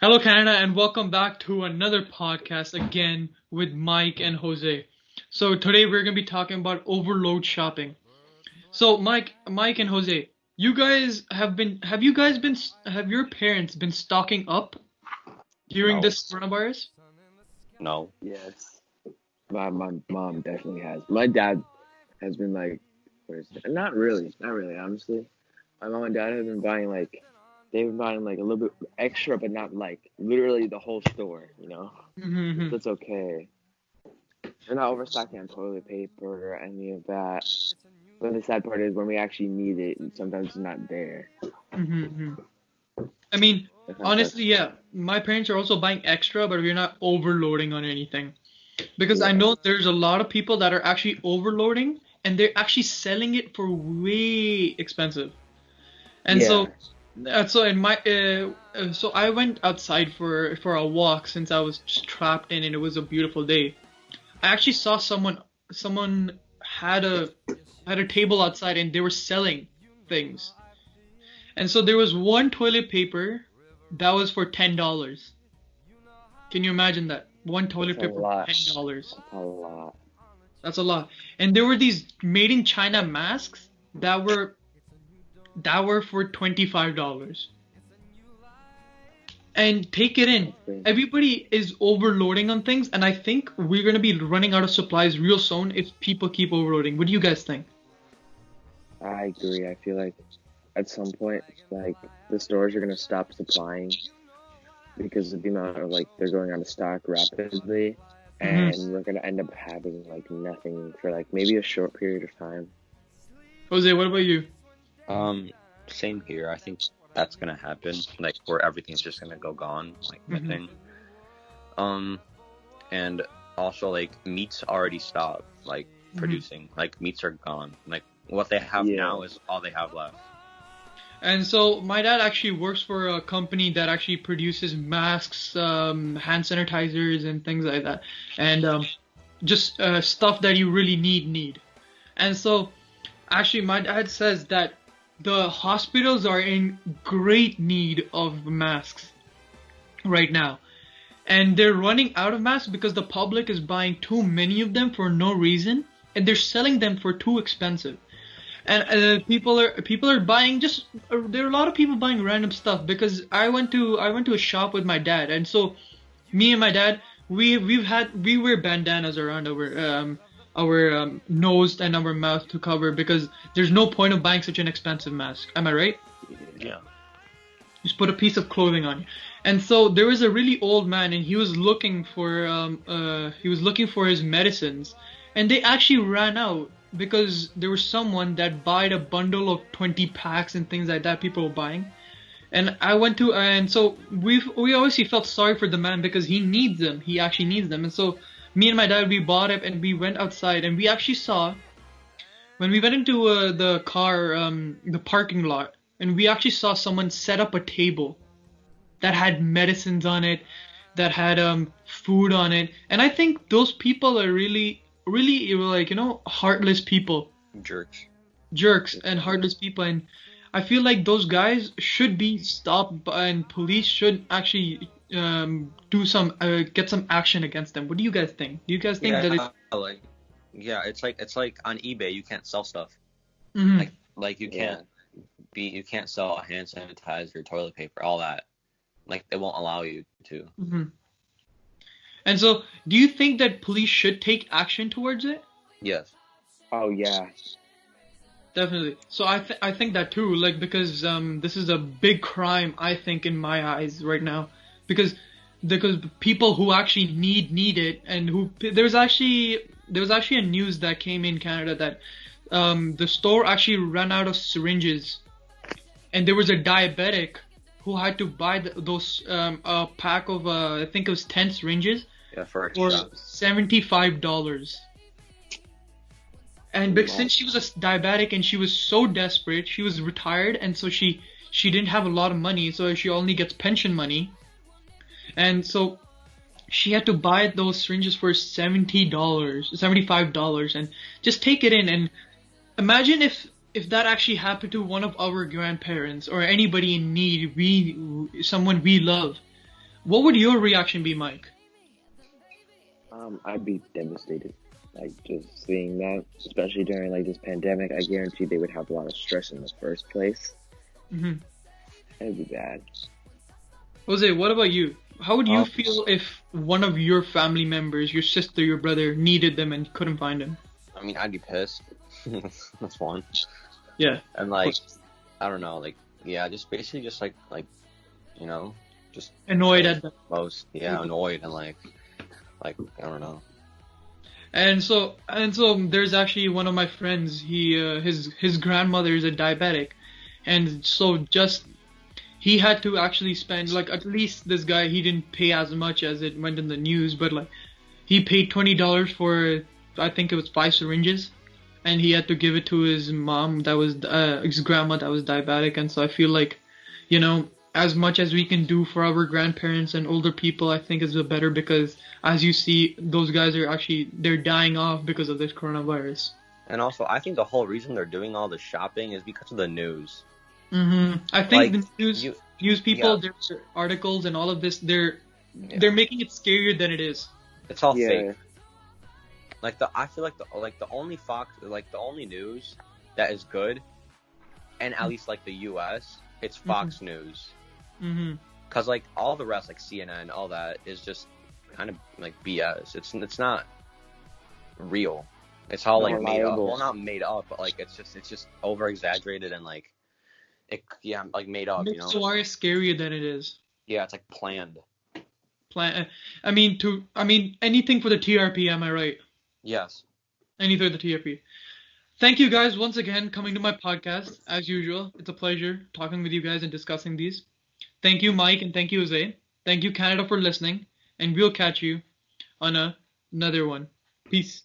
Hello, Canada, and welcome back to another podcast again with Mike and Jose. So today we're gonna be talking about overload shopping. So Mike and Jose, have your parents been stocking up during No, this coronavirus? no. Yes, my mom definitely has. My dad has been like, what is it? Not really, honestly. My mom and dad have been buying they've been buying like a little bit extra, but not like literally the whole store. Mm-hmm. That's okay. We're not overstocking on toilet paper or any of that. But the sad part is when we actually need it, sometimes it's not there. Mm-hmm. I mean, That kind of honestly, sucks. yeah, my parents are also buying extra, but we're not overloading on anything. Because I Yeah, know there's a lot of people that are actually overloading and they're actually selling it for way expensive. And so yeah, so I went outside for a walk since I was just trapped in and it was a beautiful day. I actually saw someone had a table outside and they were selling things. And so there was one toilet paper that was for $10. Can you imagine that? One that's toilet a paper for lot. $10. That's a lot. That's a lot. And there were these made in China masks that were for $25. And take it in. That's crazy. Everybody is overloading on things, and I think we're gonna be running out of supplies real soon if people keep overloading. What do you guys think? I agree. I feel like at some point, like the stores are gonna stop supplying because of the amount of like they're going out of stock rapidly, Hmm. and we're gonna end up having like nothing for like maybe a short period of time. Jose, what about you? Um, Same here. I think that's gonna happen. Like where everything's just gonna go gone, like Hmm. missing. Um, and also like meats already stopped, like Hmm. producing. Like meats are gone. Like what they have Yeah, now is all they have left. And so my dad actually works for a company that actually produces masks, hand sanitizers, and things like that, and just stuff that you really need. And so actually, my dad says that the hospitals are in great need of masks right now. And they're running out of masks because the public is buying too many of them for no reason, and they're selling them for too expensive. And people are buying just there are a lot of people buying random stuff because I went to a shop with my dad, and so me and my dad we wear bandanas around our nose and our mouth to cover because there's no point of buying such an expensive mask. Am I right? yeah. Yeah. Just put a piece of clothing on you. And so there was a really old man, and he was looking for his medicines, and they actually ran out because there was someone that bought a bundle of 20 packs and things like that people were buying. And so we obviously felt sorry for the man because he needs them. He actually needs them. And so me and my dad we bought it and we went outside and we actually saw when we went into the parking lot, and we actually saw someone set up a table that had medicines on it, that had food on it, and I think those people are really like heartless people, Jerks. jerks and Definitely. heartless people, and I feel like those guys should be stopped and police should actually do some get some action against them. What do you guys think? Do you guys think that it's Yeah, like yeah, it's like on eBay you can't sell stuff. mhm. Like Yeah. you can't sell hand sanitizer, toilet paper, all that. Like they won't allow you to. Mhm. And so, do you think that police should take action towards it? Yes. Oh yeah. Definitely. So I think that too, like because this is a big crime I think in my eyes right now, because people who actually need it and who there was actually a news that came in Canada that the store actually ran out of syringes, and there was a diabetic who had to buy those a pack of I think it was 10 syringes Yeah, for for extra. $75. And because Wow. since she was a diabetic and she was so desperate, she was retired, and so she didn't have a lot of money, so she only gets pension money, and so she had to buy those syringes for $70, $75, and just take it in. And imagine if that actually happened to one of our grandparents or anybody in need, someone we love. What would your reaction be, Mike? I'd be devastated. Like just seeing that, especially during like this pandemic, I guarantee they would have a lot of stress in the first place. Hmm. It'd be bad. Jose, what about you? How would you Um, feel if one of your family members, your sister, your brother, needed them and couldn't find them? I mean, I'd be pissed. That's one. Yeah, And of like, course. I don't know, like, yeah, just basically just you know, just Annoyed like at them. most, yeah, annoyed and like I don't know. And so there's actually one of my friends. His grandmother is a diabetic, and so just he had to actually spend like at least this guy he didn't pay as much as it went in the news, but like he paid $20 for I think it was 5 syringes, and he had to give it to his mom that was his grandma that was diabetic. And so I feel like, as much as we can do for our grandparents and older people, I think is the better, because as you see, those guys are actually they're dying off because of this coronavirus. And also, I think the whole reason they're doing all the shopping is because of the news. I think Like, the news yeah, people, their articles and all of this, they're yeah, making it scarier than it is. it's all Yeah. fake. I feel like the only the only news that is good, and at least like the U.S., it's Fox News. Hmm. Cause like all the rest, like CNN, all that is just kind of like BS. It's not real. It's all like made up. Reliable. Well, not made up, but like it's just over exaggerated and like like made up. Makes the virus scarier than it is. Yeah, it's like planned. I mean anything for the TRP. Am I right? Yes. Anything for the TRP. Thank you guys once again coming to my podcast. As usual, it's a pleasure talking with you guys and discussing these. Thank you, Mike, and thank you, Jose. Thank you, Canada, for listening, and we'll catch you on another one. Peace.